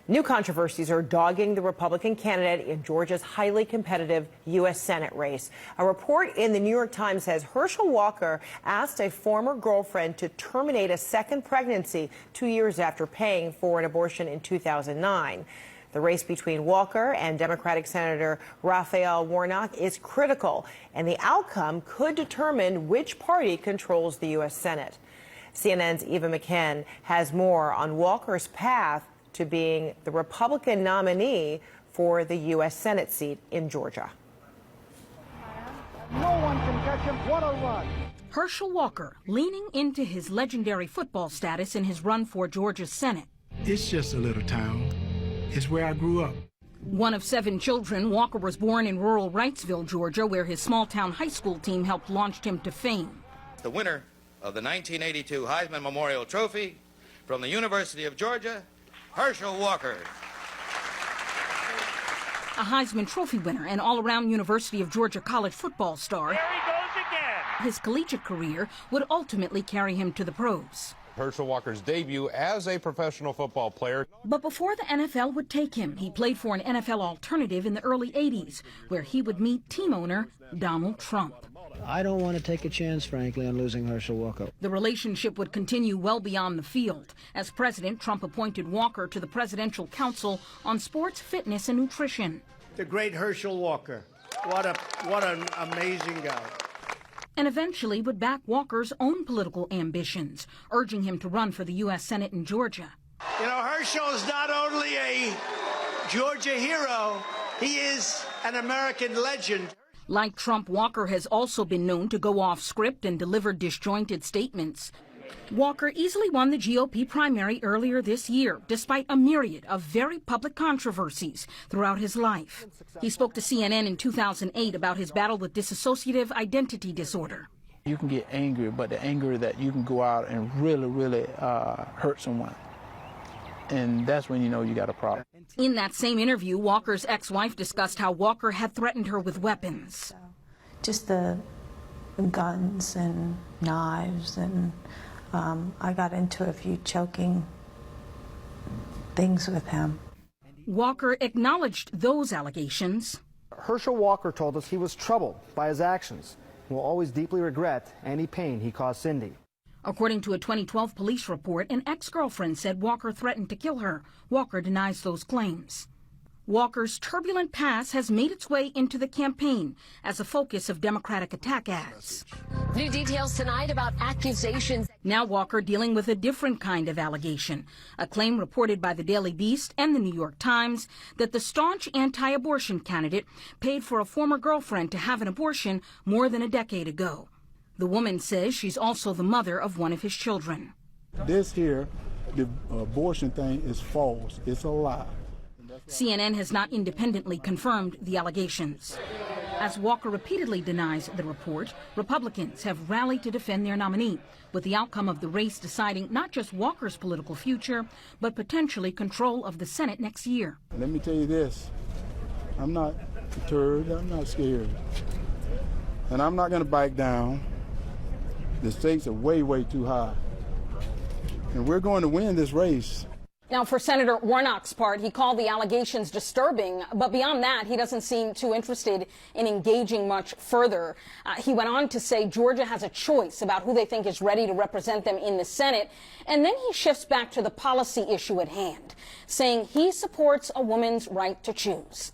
New controversies are dogging the Republican candidate in Georgia's highly competitive U.S. Senate race. A report in the New York Times says Herschel Walker asked a former girlfriend to terminate a second pregnancy 2 years after paying for an abortion in 2009. The race between Walker and Democratic Senator Raphael Warnock is critical, and the outcome could determine which party controls the U.S. Senate. CNN's Eva McKen has more on Walker's path to being the Republican nominee for the U.S. Senate seat in Georgia. No one can catch him. What a run. Herschel Walker leaning into his legendary football status in his run for Georgia's Senate. It's just a little town. It's where I grew up. One of 7 children, Walker was born in rural Wrightsville, Georgia, where his small-town high school team helped launch him to fame. The winner of the 1982 Heisman Memorial Trophy from the University of Georgia, Herschel Walker. A Heisman Trophy winner and all-around University of Georgia college football star. There he goes again. His collegiate career would ultimately carry him to the pros. Herschel Walker's debut as a professional football player. But before the NFL would take him, he played for an NFL alternative in the early 80s, where he would meet team owner Donald Trump. I don't want to take a chance, frankly, on losing Herschel Walker. The relationship would continue well beyond the field. As president, Trump appointed Walker to the Presidential Council on Sports, Fitness, and Nutrition. The great Herschel Walker. What an amazing guy. And eventually would back Walker's own political ambitions, urging him to run for the U.S. Senate in Georgia. You know, Herschel is not only a Georgia hero, he is an American legend. Like Trump, Walker has also been known to go off script and deliver disjointed statements. Walker easily won the GOP primary earlier this year, despite a myriad of very public controversies throughout his life. He spoke to CNN in 2008 about his battle with dissociative identity disorder. You can get angry, but the anger that you can go out and really hurt someone. And that's when you know you got a problem. In that same interview, Walker's ex-wife discussed how Walker had threatened her with weapons. Just the guns and knives, and I got into a few choking things with him. Walker acknowledged those allegations. Herschel Walker told us he was troubled by his actions and will always deeply regret any pain he caused Cindy. According to a 2012 police report, an ex-girlfriend said Walker threatened to kill her. Walker denies those claims. Walker's turbulent past has made its way into the campaign as a focus of Democratic attack ads. New details tonight about accusations. Now Walker dealing with a different kind of allegation, a claim reported by the Daily Beast and the New York Times that the staunch anti-abortion candidate paid for a former girlfriend to have an abortion more than a decade ago. The woman says she's also the mother of one of his children. This here, the abortion thing is false. It's a lie. CNN has not independently confirmed the allegations. As Walker repeatedly denies the report, Republicans have rallied to defend their nominee, with the outcome of the race deciding not just Walker's political future, but potentially control of the Senate next year. Let me tell you this, I'm not deterred, I'm not scared, and I'm not going to back down. The stakes are way too high, and we're going to win this race. Now, for Senator Warnock's part, he called the allegations disturbing, but beyond that, he doesn't seem too interested in engaging much further. He went on to say Georgia has a choice about who they think is ready to represent them in the Senate, and then he shifts back to the policy issue at hand, saying he supports a woman's right to choose.